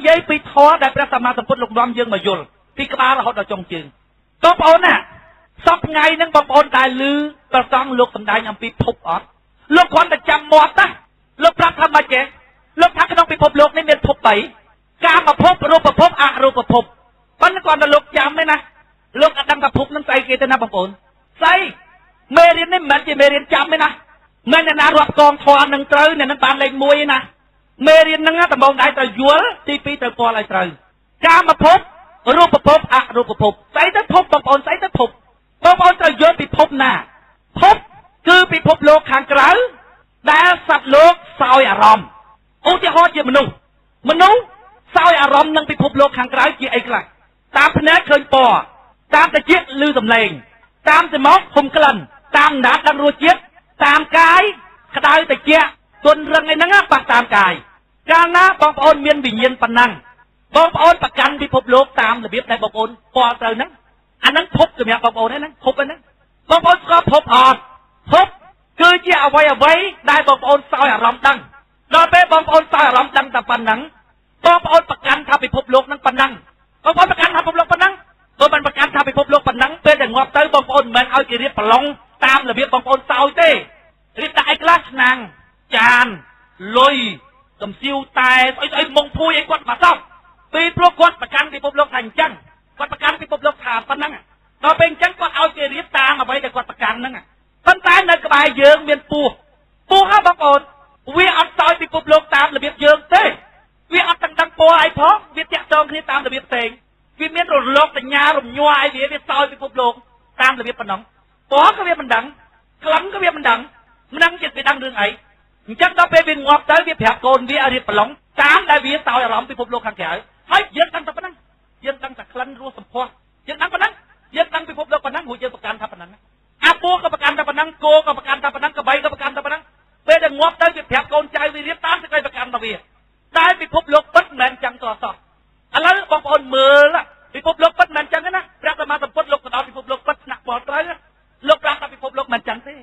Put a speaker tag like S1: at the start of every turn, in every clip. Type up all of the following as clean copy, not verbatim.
S1: យាយពីធម៌ដែលព្រះសម្មាសម្ពុទ្ធលោកនាំយើងមកយល់ពីក្បាលរហូតដល់ចុងជើងបងប្អូនណាសពថ្ងៃហ្នឹងបងប្អូនដែលឮប្រសងលោកសម្ដែងអំពីភពអត់លោកគ្រាន់តែចាំមាត់ណាលោកប្រាប់ថាម៉េចទេលោកថាក្នុងពិភពលោកនេះមានភព3កាមភពរូបភពអរូបភពប៉ុន្តែគាត់តែលោកចាំទេណាលោកអត់ដឹងថាភពនឹងស្អីគេទេណាបងប្អូនស្អីមេរៀននេះមិនមែនជាមេរៀនចាំទេណាមិនអ្នកណារាប់កងធម៌នឹងត្រូវអ្នកនឹងបានលេខ1ទេណាមេរៀនហ្នឹងដំបូងដៃត្រូវយល់ទី2ត្រូវពាល់ឲ្យត្រូវកាមភពរូបភពអរូបភពស្អីទៅភពបងប្អូនស្អីទៅភពបងប្អូនត្រូវយល់ពីភពណាភពគឺពិភពលោកខាងក្រៅដែលសត្វលោកសោយអារម្មណ៍ឧទាហរណ៍ជាមនុស្សសោយអារម្មណ៍នឹងពិភពលោកខាងក្រៅជាអីខ្លះតាមភ្នែកឃើញពណ៌តាមត្រចៀកឮសំឡេងតាមច្រមុះហុំក្លិនតាមណាត់ដឹងរសជាតិតាមកាយក្តៅត្រជាក់ទន់រឹងអីហ្នឹងប៉ះតាមកាយកាលណាបងប្អូនមានវិញ្ញាណប៉ុណ្ណឹងបងប្អូនប្រកាន់ពិភពលោកតាមរបៀបដែលបងប្អូនពាល់ត្រូវហ្នឹងអាហ្នឹងភពសម្រាប់បងប្អូនហ្នឹងភពហ្នឹងបងប្អូនស្គាល់ភពអត់ភពគឺជាអ្វីដែលបងប្អូនសោយអារម្មណ៍ដឹងដល់ពេលបងប្អូនសោយអារម្មណ៍ដឹងតែប៉ុណ្ណឹងបងប្អូនប្រកាន់ថាពិភពលោកហ្នឹងប៉ុណ្ណឹងបងប្អូនប្រកាន់ថាពិភពលោកប៉ុណ្ណឹងបើមិនប្រកាន់ថាពិភពលោកប៉ុណ្ណឹងពេលតែងាប់ទៅបងប្អូនមិនមែនឲ្យគេរៀបប្រឡងតាមរបៀបបងប្អូនសោយទេរៀបដាក់អីខ្លះឆ្នាំងចានលុយកំសៀវតែស្អីមុងភួយអីគាត់មកសោះពីព្រោះគាត់ប្រកាន់ពិភពលោកថាអញ្ចឹងគាត់ប្រកាន់ពិភពលោកថាប៉ុណ្ណឹងដល់ពេលអញ្ចឹងគាត់ឲ្យគេរៀបតាមអ្វីដែលគាត់ប្រកាន់ហ្នឹងប៉ុន្តែនៅក្បែរយើងមានពស់ហ่าបងប្អូនវាអត់សោយពិភពលោកតាមរបៀបយើងទេវាអត់ដឹងពណ៌អីផងវាតាក់ទងគ្នាតាមរបៀបផ្សេងវាមានរលកសញ្ញារំញ័រអីវាសោយពិភពលោកតាមរបៀបប៉ុណ្ណឹងពណ៌ក៏វាមិនដឹងក្លិនក៏វាមិនដឹងចិត្តវាដឹងរឿងអីអញ្ចឹងដល់ពេលវាងាប់ទៅវាប្រាប់កូនវាឲ្យរៀបប្រឡងតាមដែលវាសោយអារម្មណ៍ពិភពលោកខាងក្រៅហើយយើងដឹងតែប៉ុណ្ណឹងយើងដឹងតែក្លិនរសសម្ផស្សយើងដឹងប៉ុណ្ណឹងយើងដឹងពិភពលោកប៉ុណ្ណឹងរួចយើងប្រកាន់ថាប៉ុណ្ណឹងអាពស់ក៏ប្រកាន់តែប៉ុណ្ណឹងគោក៏ប្រកាន់តែប៉ុណ្ណឹងក្របីក៏ប្រកាន់តែប៉ុណ្ណឹងពេលដែលងាប់ទៅវាប្រាប់កូនចៅវារៀបតាមសេចក្តីប្រកាន់របស់វាតែពិភពលោកពិតមិនមែនចឹងទៅអសោះឥឡូវបងប្អូនមើលពិភពលោកពិតមិនមែនចឹងទេណាព្រះសម្មាសម្ពុទ្ធលោកទៅដល់ពិភពលោកពិតស្នាក់បល់ត្រូវលោកប្រាប់ថាពិភពលោកមិនចឹងទេ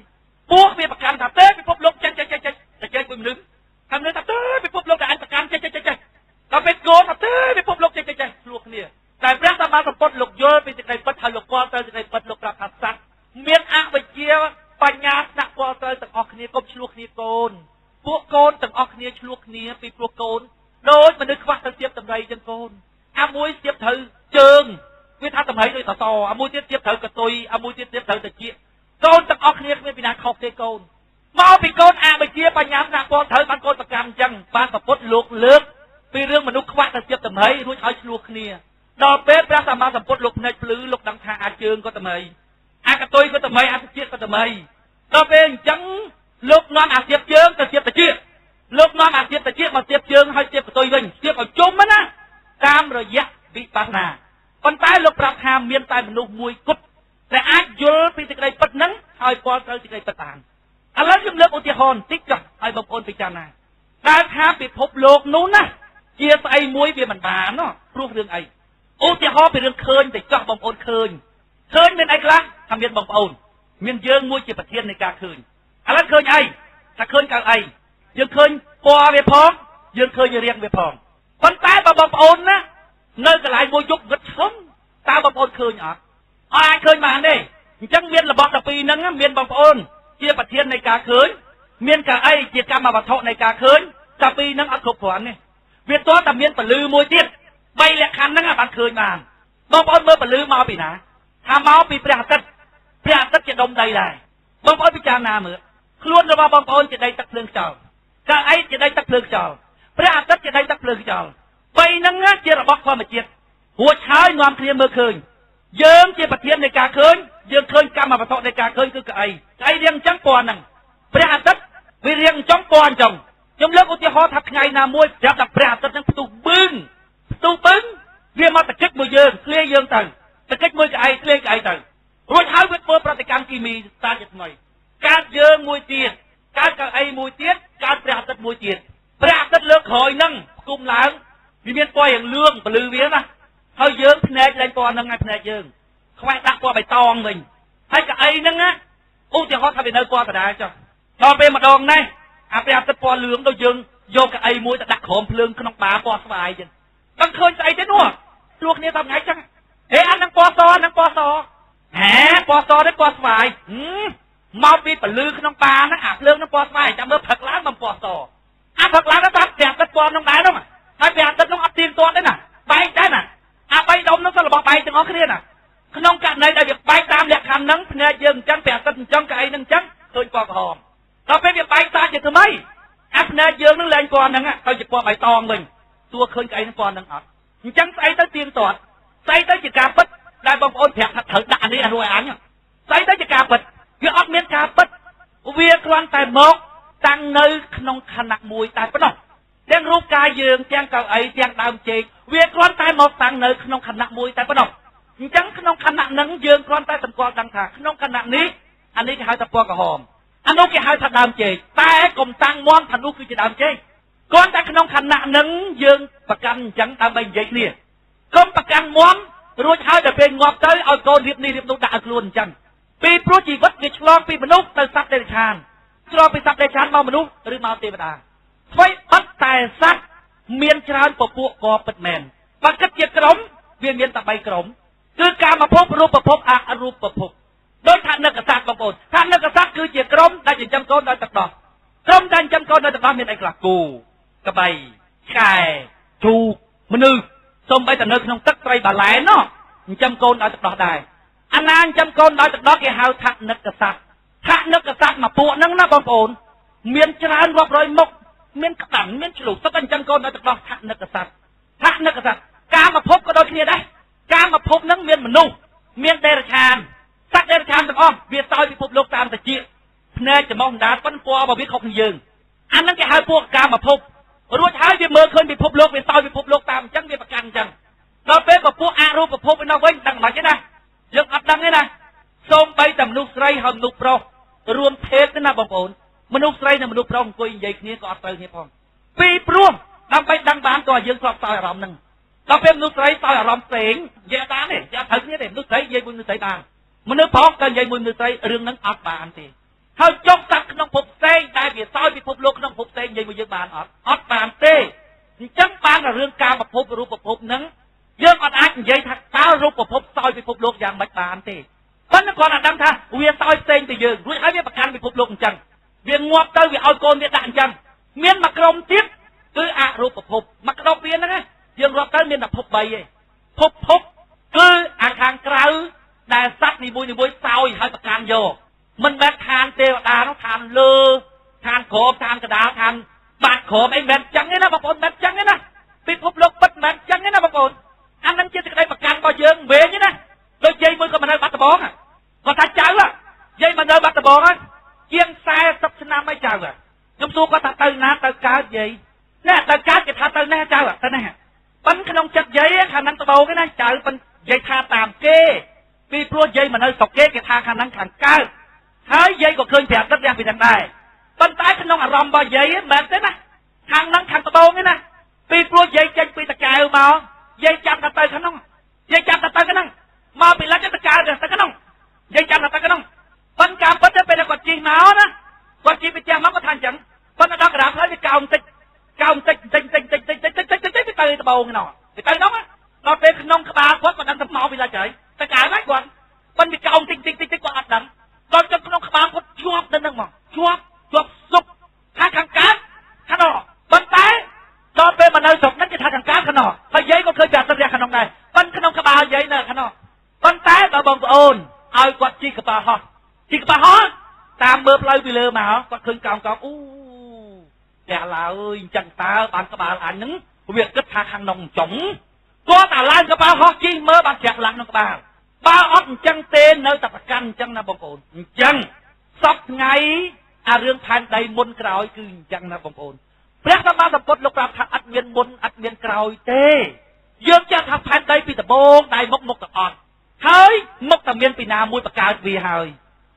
S1: ពស់វាប្រកាន់ថាទេពិភពលោកចេញតែចេញមួយមនុស្សថាមនុស្សថាទេពិភពលោកដែលអញប្រកាន់ចេញដល់ពេលគោថាទេពិភពលោកចេញឆ្លោះគ្នាតែព្រះសម្មាសម្ពុទ្ធលោកយល់ពីសេចក្តីពិតហើយលោកគាល់ទៅសេចក្តីពិតលោកប្រាប់ថាសត្វមានអវិជ្ជាបញ្ញាស្នាក់គាល់ទៅទាំងអស់គ្នាកុំឆ្លោះគ្នាកូនពួកកូនទាំងអស់គ្នាឆ្លោះគ្នាពីព្រោះកូនដូចមនុស្សខ្វះទៅទៀបតម្រៃចឹងកូនអាមួយទៀបត្រូវជើងវាថាតម្រៃដូចសសអាមួយទៀតទៀបត្រូវកតុយអាមួយទៀតទៀបត្រូវតិចកូនទាំងអស់គ្នាគ្មានពីណាខុសទេកូនមកពីកូនអវិជ្ជាបញ្ញាស្នាក់គាល់ត្រូវបានកូនប្រកាន់ចឹងបានប្រពុតលោកលើកពីរឿងមនុស្សខ្វះទៅទៀបតម្រៃរួចឲ្យឆ្លោះគ្នាដល់ពេលព្រះសម្មាសម្ពុទ្ធលោកភ្នែកភ្លឺលោកដឹងថាអាចជើងក៏តម្រៃអាកតុយក៏តម្រៃអាតិចក៏តម្រៃដល់ពេលអញ្ចឹងលោកនាំអាទៀបជើងទៅទៀបតិចលោកនាំអាទៀបតិចមកទៀបជើងហើយទៀបកតុយវិញទៀបឲ្យជុំណាតាមរយៈវិបស្សនាប៉ុន្តែលោកប្រាប់ថាមានតែមនុស្សមួយគត់ដែលអាចយល់ពីសេចក្តីពិតហ្នឹងហើយពាល់ត្រូវសេចក្តីពិតបានឥឡូវខ្ញុំលើកឧទាហរណ៍បន្តិចចុះឲ្យបងប្អូនពិចារណាដែលថាពិភពលោកនោះណាជាស្អីមួយវាមិនបានណោះព្រោះរឿងអីឧទាហរណ៍ពីរឿងឃើញទៅចោះបងប្អូនឃើញមានអីខ្លះថាមានបងប្អូនមានយើងមួយជាប្រធាននៃការឃើញឥឡូវឃើញអីថាឃើញកៅអីយើងឃើញពណ៌វាផងយើងឃើញរាងវាផងប៉ុន្តែបើបងប្អូនណានៅកន្លែងមួយយប់ងឹតឈឹងតើបងប្អូនឃើញអត់អាចឃើញបានទេអញ្ចឹងមានរបស់12ហ្នឹងមានបងប្អូនជាប្រធាននៃការឃើញមានកៅអីជាកម្មវត្ថុនៃការឃើញ12ហ្នឹងអត់គ្រប់គ្រាន់ទេវាទាល់តែមានពលឺមួយទៀត3លក្ខខណ្ឌហ្នឹងបានឃើញបានបងប្អូនមើលពលឺមកពីណាថាមកពីព្រះអាទិត្យជាដុំដីដែរបងប្អូនពិចារណាមើលខ្លួនរបស់បងប្អូនជាដីទឹកភ្លើងខ្យល់កៅអីជាដីទឹកភ្លើងខ្យល់ព្រះអាទិត្យជាដីទឹកភ្លើងខ្យល់3ហ្នឹងជារបស់ធម្មជាតិរួចហើយនាំគ្នាមើលឃើញយើងជាប្រធាននៃការឃើញយើងឃើញកម្មវត្ថុនៃការឃើញគឺកៅអីរៀងអញ្ចឹងពណ៌ហ្នឹងព្រះអាទិត្យវារៀងអញ្ចឹងពណ៌អញ្ចឹងខ្ញុំលើកឧទាហរណ៍ថាថ្ងៃណាមួយប្រាប់ថាព្រះអាទិត្យហ្នឹងផ្ទុះបឹងវាមកតកិច្ចមួយយើងឃ្លាយើងទៅតកិច្ចមួយកៅអីឃ្លាកៅអីទៅរួចហើយវាធ្វើប្រតិកម្មគីមីតាជាថ្មីកើតយើងមួយទៀតកើតកៅអីមួយទៀតកើតព្រះអាទិត្យមួយទៀតព្រះអាទិត្យលើកក្រោយហ្នឹងផ្គុំឡើងវាមានពណ៌រៀងលឿងពលឺវាណាហើយយើងភ្នែកលែងពណ៌ហ្នឹងឲ្យភ្នែកយើងខ្វែងដាក់ពណ៌បៃតងវិញហើយកៅអីហ្នឹងណាឧទាហរណ៍ថាវានៅពណ៌ដដែលចុះដល់ពេលម្ដងនេះអាព្រះអាទិត្យពណ៌លឿងដូចយើងយកកៅអីមួយទៅដាក់ក្រោមភ្លើងក្នុងបាពណ៌ស្វាយចឹង đang khơi chạy thế nữa luộc nia tầm ngày chăng ê ăn đang po so hả po so đấy po xoài mau đi bẩn lư cái nông ba nó ạp lương nó po xoài chăm bớt thật lắm bằng po so ăn thật lắm nó tắt đẹp đất po nông đá đâu mà hai đẹp đất nó ăn tiền toan đấy nè bay trái nè bay đông nó sao là bỏ bay cho nó cái nè cái nông cạn này là việc bay tam liệt hành nắng nè dừng chân đẹp đất chân cái nâng chân tôi po hòm đó phải việc bay ta chỉ từ mấy áp nè dừng nó lên po nâng á tôi chỉ po bay to mình tua khơi cái nó po nâng ọt chân say tới tiền toan say tới chỉ cà bítได้บางคนแผลถัดด่านนี่รวยอันเนี่ยใส่ได้จะกาบดคือออกเมียนกาบดเวียกรอนแต่หมกตั้งเนื้อขนมขนักมวยแต่ปนเตียงรูปกายยืงเตียงเก่าไอเตียงดาวเจกเวียกรอนแต่หมกตั้งเนื้อขนมขนักมวยแต่ปนจังขนมขนักหนังยืงกรอนแต่ตะกอดังถาขนมขนักนี้อันนี้ก็หายตะกอกระหอมอันนู้นก็หายถัดดาวเจกแต่กลมตั้งม้วนถัดนู้นคือจะดาวเจกก่อนแต่ขนมขนักหนังยืงประกันจังตามใบใหญ่เนี่ยกลมประกันม้วนรู้ใช้แต่เป็นงอบเตยเอาโกนเรียบนี่เรียบนุ่งด่ากลุ่นจังปีโปรจีวัดกิจลองปีมนุษย์เตยซักเดชานชลองปีซักเดชานเมามนุษย์หรือเมาเทวดาไฟปัดแต่ซักเมียนชานปะปวกกอปิดแมนปักกระเจียกรมเวียนเมียนตะใบกรมคือการมาพบรูปประพบอารูปประพบโดยท่านนักษัตริย์บางคนท่านนักษัตริย์คือเจียกรมได้จำโกนได้ตักดอกกรมได้จำโกนได้ตักดอกเมียนไอกลักกูกระใบไก่ชูมนุษย์สมไปแต่เนื้อขนมตักไตรบาแลนเนาะจำโกนได้ตักดอกได้อันนั้นจำโกนได้ตักดอกแกหาทักนักษัตริย์มาปวดนั่งหน้าบางคนเมียนจรานรบรอยมกเมียนกระตันเมียนฉลุสักเป็นจำโกนได้ตักดอกทักนักษัตริย์การมาพบก็โดยที่ได้การมาพบนั่งเมียนมนุษย์เมียนเดรชานสักเดรชานต่างอ้อมเวียซอยพิภพโลกตามแต่เจี๊ยเนยจะมองดาปั้นปัวบวิเคราะห์ยืนอันนั้นแกหาพวกการมาพบรู้ใช้เวียเมื่อคืนพิภพโลกเวียซอยพิภพโลกตามจังเวียประกันจังเราเป็นกับพวกอารูปภพเป็นเอาไว้ดังหมายใช่ไหมยังอัดดังนี่นะส่งไปแต่มนุษย์ไรหอมนุษย์โปรรวมเทศนะบางคนมนุษย์ไรนะมนุษย์โปรกุยใหญ่นี้ก็อัดเตยนี่พองปีพร่วมนำไปดังบานก็ยังสอบสายอารมณ์หนึ่งเราเป็นมนุษย์ไรสายอารมณ์เสียงเยอะตาเนี่ยจะถึงนี่เด็กมนุษย์ไรใหญ่บุญมนุษย์ไรตามนุษย์พองกันใหญ่บุญมนุษย์ไรเรื่องนั้นอัดบานทีเขาจงสักขนมภพเซงได้เบียดซอยพิภพโลกขนมภพเซงใหญ่บุญเยอะบานอัดบานเต้จังบานกับเรื่องการมาพบรูปภพนั้นยังอัดอัดใหญ่ทักตารูปภพซอยพิภพโลกอย่างไม่บานเต้พันก่อนดังท่าเวียซอยเซงไปยืนรู้ใช้เวียประกันพิภพโลกจังเวียงวบเตยเวียเอาโกนเวียด่านจังเมียนมากรมทิพย์คืออารูปภพมากรมเวียนนะไงยังรอบเตยเมียนแบบภพใบภพคืออาคารกระได้ซัดในบุยซอยให้ประกันโยมันแบบทานเตวดาต้องทานเลือทานโขมทานกระดาษทานบาดโขมไอ้แบบจังเนี่ยนะบางคนแบบจังเนี่ยนะพิภพโลกปัดแบบจังเนี่ยนะบางคนอันนั้นจะได้ประกันก็เยิงเบี้ยเนี่ยนะโดยใจมือก็มาเดินบัตรบองอ่ะก็ทัดเจ้าอ่ะใจมาเดินบัตรบองอ่ะเกียงแซ่สับสนามไม่เจ้าอ่ะยมสู้ก็ทัดเติมน้ำเติมก๊าซใหญ่เนี่ยเติมก๊าซจะทัดเติมแน่เจ้าอ่ะแต่เนี่ยปั้นขนมจัดใหญ่ขนาดตะโบก็น่าเจ้าปั้นใหญ่ทาตามเก้ปีพรวดใหญ่มาเดินสกเก้แกทาขนาดขันก้าหายใหญ่ก็เคยแผลตัดยางไปทางใดปั้นตายขนมอารมณ์บ่ใหญ่แบบนี้นะทางนั้นขันตะโบนี่นะปีพรวดใหญ่เจนปีตะแกวมาใหญ่จำตะเตยขนมใหญ่จำตะเตยขนมมาเป็นรัชตะการเดือดตะขนมใหญ่จำตะเตยขนมปันการปันจะเป็นกอดจีมานะกอดจีไปแจมมันก็ทานจังปันกระดาษกระดาษให้ไปกาวติดไปเตยตะโบงหน่อยไปเตยน้องอ่ะเราเป็นขนมขบาพอดกอดดันตะเมาเวลาเฉยตะการไม่กว่าปันไปกาวติดกว่าอัดดันเราจะขนมขบาพอดชวบนั่นนึงมั้งชวบสุกทางขังการขนมปันตายเราเป็นมันเลยสุกนั่นจะทางขังการขนมพอใหญ่ก็เคยจัดตะเรียขนมได้ปันขนมขบาใหญ่เนอะขนมปันตายเราบอกโอนเอากอดจีกระปาฮอตามเบอร์เลยไปเลยมาฮะก็คืนกองอู้แต่ละเอ้ยจังตาบางกระบาลอันนึงเวียดก็ทาขังนองจ๋งก็แต่ลานกระปาฮอจีเมื่อบางแจกหลังนองกระบาลบ้าออกจังเตนเนื้อตะประกันจังนะบางคนจังซับไงเรื่องทางใดมนกล่าวคือจังนะบางคนพระสัมมาสัมพุทธโลกราบอัดเมียนบนอัดเมียนกล่าวเต้เยอะจะทำทางใดปีตะโบงได้มกตะอ่อนเฮ้ยมกตะเมียนปีนามวยประกาศวีเฮ้ย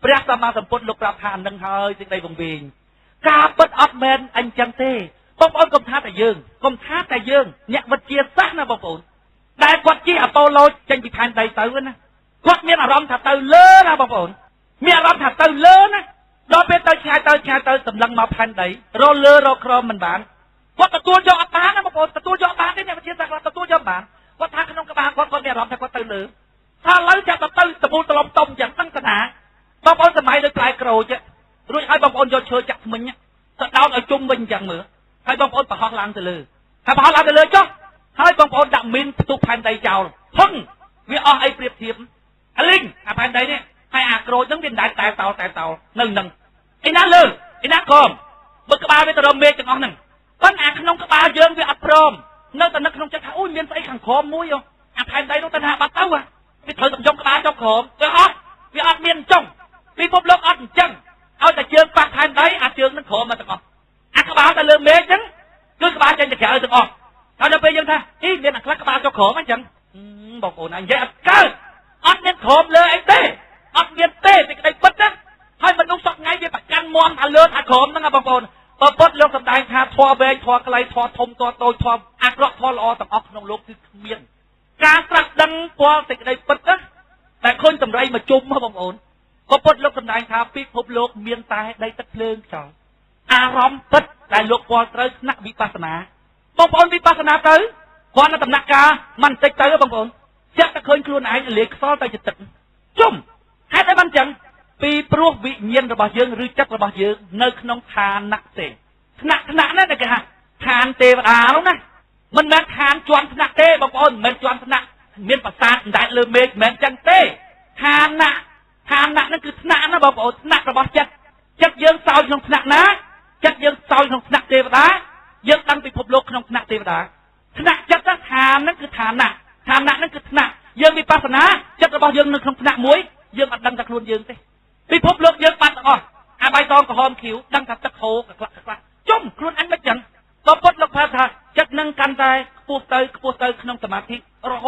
S1: พระสัมมาสัมพุทธโลกราบทานดังเฮ้ยสิ่งใดบงเบงกาเปิดอัดเมียนอันจังเต้บางคนกลมท้าแต่ยืงเนี่ยวัดเจียซักนะบางคนแต่วัดเจียอโปโลจังปีทานใดเตือนนะวัดเมียนอารมณ์ถัดเตือนเลิศนะบางคนเมียอารมณ์ถัดเตือนเลิศนะเราเป็นเตือนชายเตือนสำลังมาพันใดเราเลิศเราครอมมันบานวัดตะตัวยอดบานนะบางคนตะตัวยอดบานนี่เนี่ยวัดเจียซักตะตัวยอด bạn có thang không các bạn con nghe rõ theo con từ lửถ้าเลยจะตะตื้อตะปูตะลมต้มอย่างตั้งขนาดบางคนสมัยโดยปลายกระโดดจะรู้ให้บางคนโยนเชยจักมึงเนี่ยจะดาวเอาจุ่มมึงอย่างเหมือให้บางคนปะฮอกล้างจะเลยให้ปะฮอกล้างจะเลยจ้ะให้บางคนดักมินตุกพันใดเจ้าพึ่งวิอไอเปรียบเทียบลิงพันใดเนี่ยให้อากรต้องเป็นได้แต่เต่าหนึ่งไอ้นั่นเลยไอ้นั่นกอมบึกกระบาไปตะลมเมฆจังอ๋อหนึ่งปัญหาขนมกระบาเยินวิอัดพร้อมเนื้อแต่นักขนมจะท้าอุ้ยเมียนใส่ขังคอมมุ้ยอ่ะพันใดต้องตันหาบัตรเต้าอ่ะพี่เธอต้องยกกระบาเจ้าของจะอ๋อวิอัดเมียนจ้องพี่พบโลกอัดจังเอาแต่เชือกปากพันใดอัดเชือกนั่นขอมาตะกอนอัดกระบาแต่เลือเมฆจังคือกระบาจังจะแข็งตะกอนเราจะไปยังท่าที่เมียนอัดกระบาเจ้าของมันจังบอกโอ้นายแย่เกินอัดเมียนขอมเลยไอ้เต้อัดเมียนเต้ติดไอ้ปั๊ดนะให้มันนุ่งสักไงเดี๋ยวปากกันมองอัดเลือดอัดขอมนั่งอ่ะบางคนพอปั๊ดโลกสำได้ทาทอเบยทอไกลทอทมตัวโตทออักรทอลอต่างออกนองโลกคือเมียนการตรัสดังปอติดไอ้ปั๊ดนะแต่คนจำไรมาจุ่มมาบางคนพอปั๊ดโลกสำได้ทาปีพบโลกเมียนตายได้ตะเพลิงเจ้าอารมณ์ปั๊ดได้โลกปอเตอร์นักวิปัสสนาบางคนวิปัสสนาเตอร์ก่อนนั้นตำหนักกามันติดเตอร์บางคนจะตะเคยครูนไอ้เหล็กซ้อไปจะติดจุ่มให้ได้มันจังปีปลุกวิญญาณระบาดเยิงหรือจักระบาดเยิงในขนมทานนักเตะขณะนั่นนะแกฮะทานเตวดาแล้วนะมันแม้ทานจวนขณะเตะบางคนแม้จวนขณะเมียนประสาทได้เลยเมฆแม้จังเตะทานนะนั่นคือขณะนะบางคนขณะระบาดจักเยิงเศร้าขนมขณะนะจักเยิงเศร้าขนมขณะเตวดาเยิงตั้งไปพบโลกขนมขณะเตวดาขณะจักทานนั่นคือทานนะนั่นคือขณะเยิงมีปัสนาจักระบาดเยิงในขนมขณะมวยเยิงอัดดังตะครุนเยิงเตไปพบโลกเยอะปัดอ่ะอาใบตองกับหอมขิวดังกับตะโคกับกลักจุ่มครุนอันไม่จังต่อพดโลกพาธาจัดนั่งกันตายปูเตยขนมสมาธิโอ้โห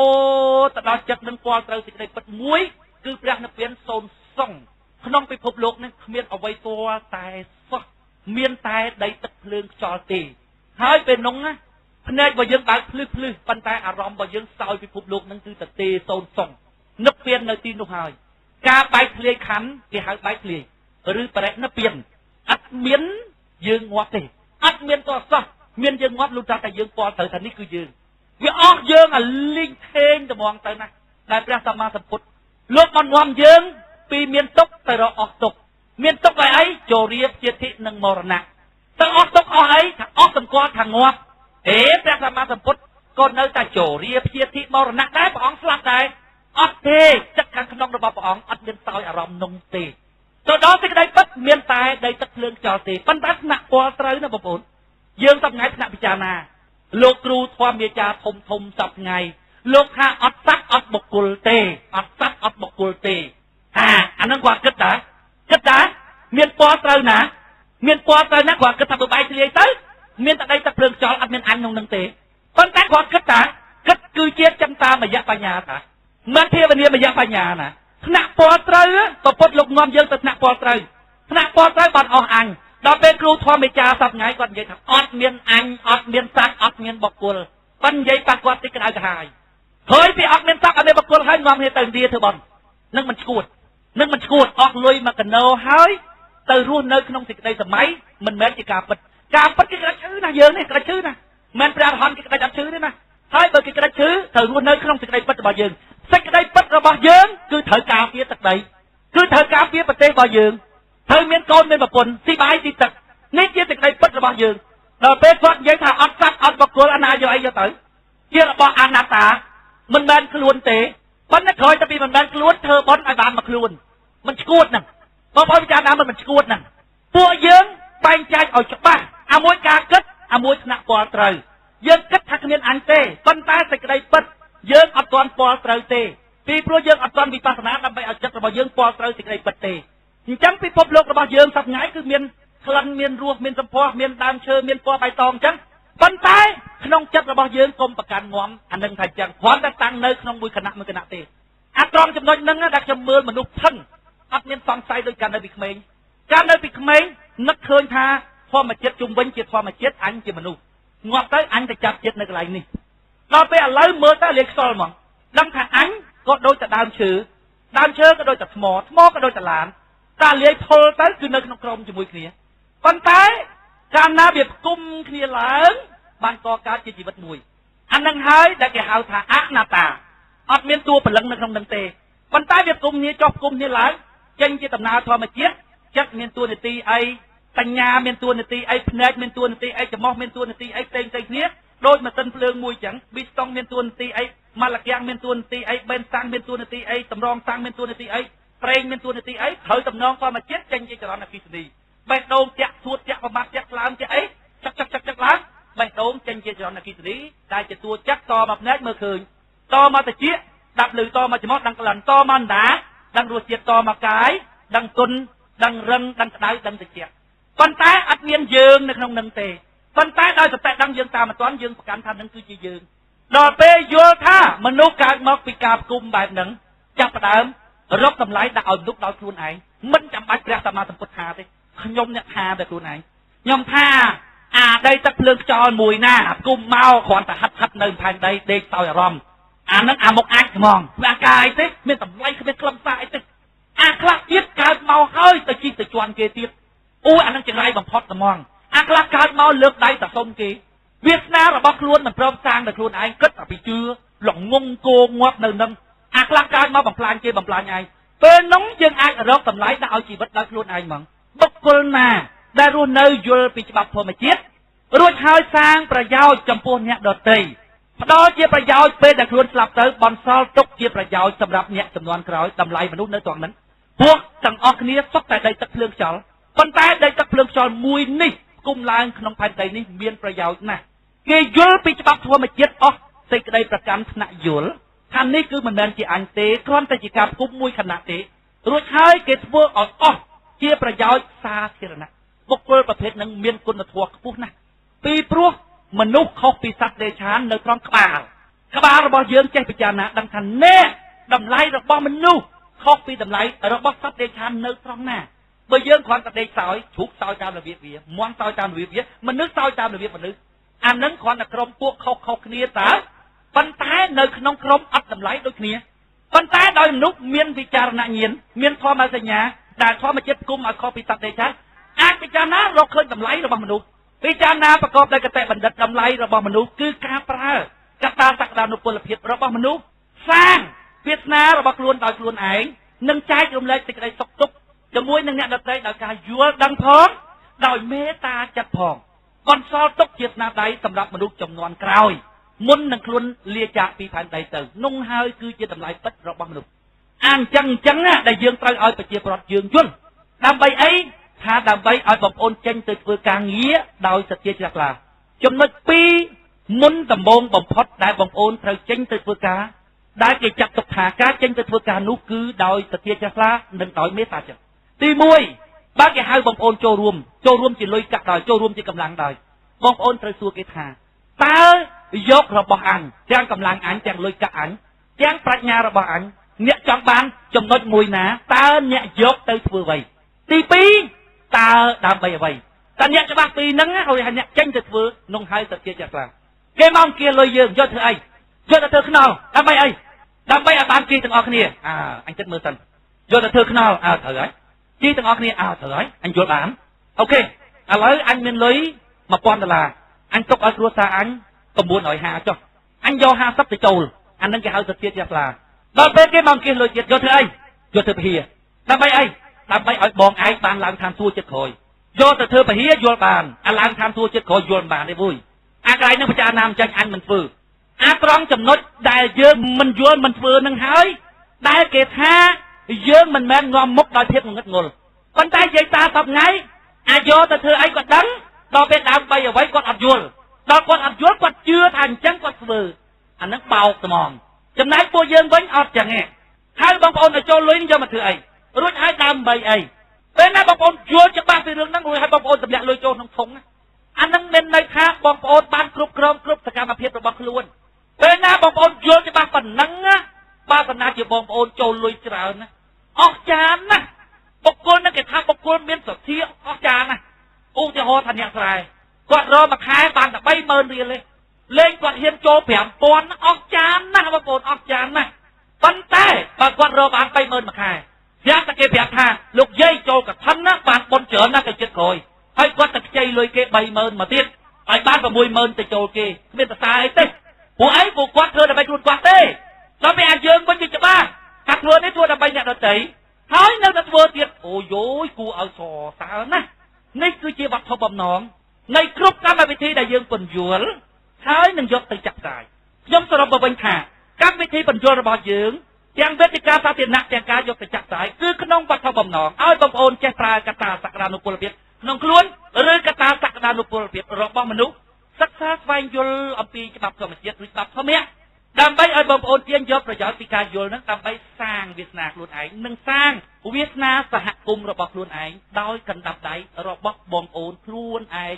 S1: แต่เราจัดนั่งปอเตยสิ่งใดปัดมวยคือเปลี่ยนเปลี่ยนโซนส่งขนมไปพบโลกนั้นเมียนเอาไว้ตัวตายซะเมียนตายได้ตะเพลิงจอตีหายเป็นนงนะพเนจบ่ยังตายพลื้ปันตายอารมณ์บ่ยังเศร้าไปพบโลกนั้นคือตะเตโซนส่งนักเปลี่ยนในตีนนุหายกาใบเพลียขันที่หายใบเพลียหรือประเด็นนับเปลี่ยนอัดเมียนยืงวัดเลยอัดเมียนตัวซะเมียนยืงวัดรู้จักแต่ยืงปอเตอร์ทันนี้คือยืงวิออกยืงอ่ะลิงเทงจะมองเตอร์นะได้พระสัมมาสัมพุทธโลกมันวามยืงปีเมียนตกแต่เราออกตกเมียนตกไปไอ้โจเรียบเจติหนึ่งมรณะแต่ออกตกออกไอ้ออกสัมกอทางงวพระสัมมาสัมพุทธก็เนื้อแต่โจเรียบเจติมรณะได้ปองสลักได้อัดเตจักขังขนมระบาดปองอัดเมียนตายอารมณ์นงเตตัวดอสิกได้ปั๊บเมียนตายได้ตะเพลิงจอเตปันตักหนักปอเตยนะบ่ปนยืงสับไงขณะพิจารณาโลกครูความเมียจาทมสับไงโลกข้าอัดซักอัดบกุลเตอัดซักอัดบกุลเตอันนั้นกว่ากึศดาเมียนปอเตยนะเมียนปอเตยนะกว่ากึศตับใบเฉลี่ยเตยเมียนตะได้ตะเพลิงจออัดเมียนอันนงนังเตปันตักกว่ากึศดากึศคือเจี๊ยบจำตามายะปัญญาตาเมื่อเทวเนียมายะปัญญานะขณะปอเตยต่อปดลกงอมเยิงแต่ขณะปอเตยบัดออกอังดอกเป็นครูทอมเมจาสับไงก่อนยัยครับอดเมียนอังอดเมียนซักอดเมียนบกุลปัญญาปากวัดติกระดาษเฮ้ยพี่อดเมียนซักอดเมียนบกุลให้งอมให้เติมดีเธอบอลนึกมันชกูดออกลุยมากันเนาเฮ้ยเติมรุ่นเนื้อขนมสิกในสมัยมันแม้จะกาปัดกิกระชื่อนะเยอะเนี่ยกระชื่อนะมันปราหอนกิกระจับชื่อได้ไหมให้เบอร์กิกระชื่อเติมรุ่นเนื้อขนมสิกในปัจจุบันยืนสิกในปัจจุบันยืนคือเถิดกาเปียตักใดคือเถิดกาเปียประเทศบอยืนเธอเมียนโกนเมียนบกลสีใบสีตักนี่เจี๊ยติดในปัจจุบันยืนเราเป็นคนยัยถ่าอัดซักอัดบกลอนาโยไอเยอะเต๋อเจี๊ยบออานาตามันแบนคลวนเตะปันนักคอยจะมีมันแบนคลวนเธอบอลไอบานมาคลวนมันชกูดนั่งพอพิจารณามันชกูดนั่งตัวยืนไปใจเอาจากบ้านอามวยกาเกิดอามวยชนะปอเตยยืนเกิดทักเมียนอันเตปันตาใส่กระไดปัดยืนอัดตอนปอเตยเตปีโปรยืนอัดตอนวิปัสสนาทำไปเอาจักรบายืนปอเตยใส่กระไดปัดเตจังปีพบโลกระบายืนสับไงคือเมียนคลันเมียนรัวเมียนสมพอเมียนดามเชอเมียนปอใบตองจังปันตายขนมจักรบายืนกรมประกันงอมอันหนึ่งไทยจังพร้อมจะตั้งเนยขนมบุยคณะมือคณะเตอัตรองจำนวนนึงนะดักจำเมือมนุษย์ท่านอัดเมียนฟังไซโดยการในบิกเมงการในบิกเมงนักเคยทาพอมาเจ็ดจุ่มเว้นเจ็ดพอมาเจ็ดอันเจ็ดมนุษย์งอเตยอันจะจับเจ็ดในกระไรนี่เราไปอะไรเมื่อตาเล็กซอลมั้งดังถ้าอันก็โดยจะดามเชือก็โดยจะสมอก็โดยจะหลานตาเลี้ยโพลเตยคือในขนมกรมจมูกเนี้ยปันตายการนาเบียบกุมเนียหลังบางกอการจีบัดมวย អានឹងហើយដែលគេហៅថាអនាតាអត់មានតួព្រលឹងនៅក្នុងនឹងទេប៉ុន្តែវាគុំគ្នាចុះគុំគ្នាឡើងចេញជាដំណើរធម្មជាតិចិត្តមានតួនាទីអីបញ្ញាមានតួនាទីអីភ្នែកមានតួនាទីអីច្រមុះមានតួនាទីអីផ្សេងៗគ្នាដូចម៉ាស៊ីនភ្លើងមួយចឹងប៊ីស្តុងមានតួនាទីអីម៉ាឡាកាំងមានតួនាទីអីបេនសាំងមានតួនាទីអីតម្រងសាំងមានតួនាទីអីប្រេងមានតួនាទីអីត្រូវតំណងធម្មជាតិចេញជាចរន្តអគ្គិសនីបេះដូងតាក់សួតតាក់ប្រមាត់តាក់ស្លើមតាក់អីចឹកឡើងបេះដូងចេញជាចរន្តអគ្គិសនីដែលជាតួចឹកតមកភ្នែកមើលឃើញតមកតិចដាប់ឮតមកច្រមុះដឹងក្លិនតមកអណ្ដាដឹងរសជាតិតមកកាយដឹងគុណដឹងរឹងដឹងក្តៅដឹងតិចប៉ុន្តែអត់មានយើងនៅក្នុងនឹងទេប៉ុន្តែដោយសតិដឹងយើងតាមមិនទាន់យើងប្រកាន់ថានឹងគឺជាយើងដល់ពេលយល់ថាមនុស្សកើតមកពីការផ្គុំបែបហ្នឹងចាប់ផ្ដើមរកតម្លៃដាក់ឲ្យមនុស្សដោយខ្លួនឯងមិនចាំបាច់ព្រះសម្មាសម្ពុទ្ធថាទេខ្ញុំអ្នកថាតែខ្លួនឯងខ្ញុំថាអាដីទឹកភ្លើងខ្យល់មួយណាផ្គុំមកគ្រាន់តែហិតនៅផែនដីដេកសោយអារម្មណ៍អានឹងអាមុខអាចហ្មងវាអាកាយទេមានតម្លៃគ្មានខ្លឹមសារអីទេអាខ្លះទៀតកើតមកហើយទៅជីកទៅជន់គេទៀតអូអានឹងចង្រៃបំផុតហ្មងអាខ្លះកើតមកលើកដៃទៅសុំគេវាសនារបស់ខ្លួនមិនព្រមសាងតែខ្លួនឯងគិតតែពីជឿលងងគោងាប់នៅនឹងអាខ្លះកើតមកបំផ្លាញគេបំផ្លាញឯងពេលនោះយើងអាចរកតម្លៃដាក់ឲ្យជីវិតដល់ខ្លួនឯងហ្មងបុគ្គលណាដែលរស់នៅយល់ពីច្បាប់ធម្មជាតិរួចហើយសាងប្រយោជន៍ចំពោះអ្នកដទៃផ្ដល់ជាប្រយោជន៍ពេលដែលខ្លួនស្លាប់ទៅបន្សល់ទុកជាប្រយោជន៍សម្រាប់អ្នកចំនួនក្រោយតម្លៃមនុស្សនៅត្រង់ហ្នឹងពួកទាំងអស់គ្នាសុទ្ធតែដីទឹកភ្លើងខ្យល់ប៉ុន្តែដីទឹកភ្លើងខ្យល់មួយនេះគុំឡើងក្នុងផែនដីនេះមានប្រយោជន៍ណាស់គេយល់ពីច្បាប់ធម្មជាតិអស់សេចក្តីប្រកាន់ថ្នាក់យល់ថានេះគឺមិនមែនជាអញទេគ្រាន់តែជាការផ្គុំមួយខណៈទេរួចហើយគេធ្វើឲ្យអស់ជាប្រយោជន៍សាធារណៈបុគ្គលប្រភេទហ្នឹងមានគុណធម៌ខ្ពស់ណាស់ពីព្រោះមនុស្សខុសពីសត្វដេឆាននៅត្រង់ក្បាលរបស់យើងចេះពិចារណាដឹងថាណែតម្លៃរបស់មនុស្សខុសពីតម្លៃរបស់សត្វដេឆាននៅត្រង់ណាបើយើងគ្រាន់តែដេកសោយជ្រូកសោយតាមរបៀបវាមាន់សោយតាមរបៀបវាមនុស្សសោយតាមរបៀបមនុស្សអានឹងគ្រាន់តែក្រុមពួកខុសគ្នាតើប៉ុន្តែនៅក្នុងក្រុមអត់តម្លៃដូចគ្នាប៉ុន្តែដោយមនុស្សមានវិចារណញ្ញាណមានធម៌សញ្ញាដែលធម្មជាតិគុំឲ្យខុសពីសត្វដេឆានអាចពិចារណារកឃើញតម្លៃរបស់មនុស្សពិចារណាប្រកបដោយគតិបណ្ឌិតតម្លៃរបស់មនុស្សគឺការប្រើកត្តាសក្តានុពលភាពរបស់មនុស្សសាងវាសនារបស់ខ្លួនដោយខ្លួនឯងនិងចែករំលែកសេចក្តីសុខទុក្ខជាមួយនឹងអ្នកដទៃដោយការយល់ដឹងផងដោយមេត្តាចិត្តផងបន្សល់ទុកជាស្នាដៃសម្រាប់មនុស្សចំនួនក្រោយមុននឹងខ្លួនលាចាកពីផែនដីទៅនោះហើយគឺជាតម្លៃពិតរបស់មនុស្សអញ្ចឹងដែលយើងត្រូវឲ្យប្រជាប្រដ្ឋយើងយល់ដើម្បីអីថាដើម្បីឲ្យបងប្អូនចេញទៅធ្វើការងារដោយសទ្ធាជ្រះថ្លាចំណុច2មុនដំបូងបំផុតដែលបងប្អូនត្រូវចេញទៅធ្វើការដែលគេចាត់ទុកថាការចេញទៅធ្វើការនោះគឺដោយសទ្ធាជ្រះថ្លានិងដោយមេត្តាចិត្តទី1បើគេហៅបងប្អូនចូលរួមជាលុយកាក់ដោយចូលរួមជាកម្លាំងដោយបងប្អូនត្រូវសួរគេថាតើយករបស់អញទាំងកម្លាំងអញទាំងលុយកាក់អញទាំងប្រាជ្ញារបស់អញអ្នកចង់បានចំណុចមួយណាតើអ្នកយកទៅធ្វើអ្វីទី2តើដើម្បីអ្វីតើអ្នកច្បាស់ពីហ្នឹងហើយអ្នកចេញទៅធ្វើនោះហើយសទ្ធាជ្រះថ្លាគេមកគៀលុយយើងយកធ្វើអីយកទៅធ្វើខ្នល់ដើម្បីអីដើម្បីឲ្យបានជីទាំងអស់គ្នាអញគិតមើលសិនយកទៅធ្វើខ្នល់ត្រូវហើយជីទាំងអស់គ្នាត្រូវហើយអញយល់បានអូខេឥឡូវអញមានលុយ$1000អញទុកឲ្យគ្រួសារអញ950ចុះអញយក50ទៅចូលអានឹងគេហៅសទ្ធាជ្រះថ្លាដល់ពេលគេមកគៀលុយទៀតយកធ្វើអីយកធ្វើពហិដើម្បីអីដើម្បីឲ្យបងឯងបានឡើងឋានសួគ៌ចិត្តក្រោយយកទៅធ្វើពហិយល់បានអាឡើងឋានសួគ៌ចិត្តក្រោយយល់បានទេវុយអាកន្លែងនឹងពិចារណាមិនចាញ់អញមិនធ្វើអាត្រង់ចំណុចដែលយើងមិនយល់មិនធ្វើនឹងហើយដែលគេថាយើងមិនមែនងំមុខដោយភាពងងឹតងល់ប៉ុន្តែនិយាយតាសពថ្ងៃអាចយកទៅធ្វើអីគាត់ដឹងដល់ពេលដើម្បីអ្វីគាត់អត់យល់ដល់គាត់អត់យល់គាត់ជឿថាអញ្ចឹងគាត់ធ្វើអានឹងបោកត្មងចំណែកពួកយើងវិញអត់ចឹងទេហើយបងប្អូនឲ្យចូលលុយយកមកធ្វើអីរួចហើយដើម្បីអីពេលណាបងប្អូនយល់ច្បាស់ពីរឿងហ្នឹងរួចហើយបងប្អូនទម្លាក់លុយចូលក្នុងធុងអានឹងមានន័យថាបងប្អូនបានគ្រប់គ្រងគ្រប់សកម្មភាពរបស់ខ្លួនពេលណាបងប្អូនយល់ច្បាស់ប៉ុណ្ណឹងបើប៉ុណ្ណាជាបងប្អូនចូលលុយច្រើនណាអស់ចានណាបុគ្គលនឹងគេថាបុគ្គលមានសទ្ធាអស់ចានណាឧទាហរណ៍ថាអ្នកស្រែគាត់រកមួយខែបានតែ30000រៀលទេលេងគាត់ហ៊ានចូល5000អស់ចានណាបងប្អូនអស់ចានណាប៉ុន្តែបើគាត់រកបាន30000មួយខែយ៉ាងតែគេប្រាប់ថាលោកយាយចូលកឋិនណាបានបុណ្យច្រើនណាស់ទៅចិត្តក្រោយហើយគាត់ទៅខ្ចីលុយគេ30000មកទៀតហើយបាន60000ទៅចូលគេគ្មានប្រសាអីទេ ពួកឯងពួកគាត់ធ្វើដើម្បីខ្លួនគាត់ទេដល់ពេលអាយើងវិញជាច្បាស់ថាធ្វើនេះធ្វើដើម្បីអ្នកដទៃហើយនៅតែធ្វើទៀតអូយយគួរឲ្យសរសើរណាស់នេះគឺជាវត្ថុបំណងនៃគ្រប់កម្មវិធីដែលយើងពន្យល់ហើយនឹងយកទៅចាក់ផ្សាយខ្ញុំសរុបមកវិញថាកម្មវិធីពន្យល់របស់យើងទាំងវេទិកាសាធារណៈទាំងការយកទៅចាក់ផ្សាយគឺក្នុងវត្ថុបំណងឲ្យបងប្អូនចេះប្រើកត្តាសក្តានុពលភាពក្នុងខ្លួនឬកត្តាសក្តានុពលភាពរបស់មនុស្សសិក្សាស្វែងយល់អំពីច្បាប់ធម្មជាតិឬច្បាប់ធម្មៈដើម្បីឲ្យបងប្អូនទាញយកប្រយោជន៍ពីការយល់នឹងដើម្បីសាងវាសនាខ្លួនឯងនិងសាងវាសនាសហគមន៍របស់ខ្លួនឯងដោយកណ្ដាប់ដៃរបស់បងប្អូនខ្លួនឯង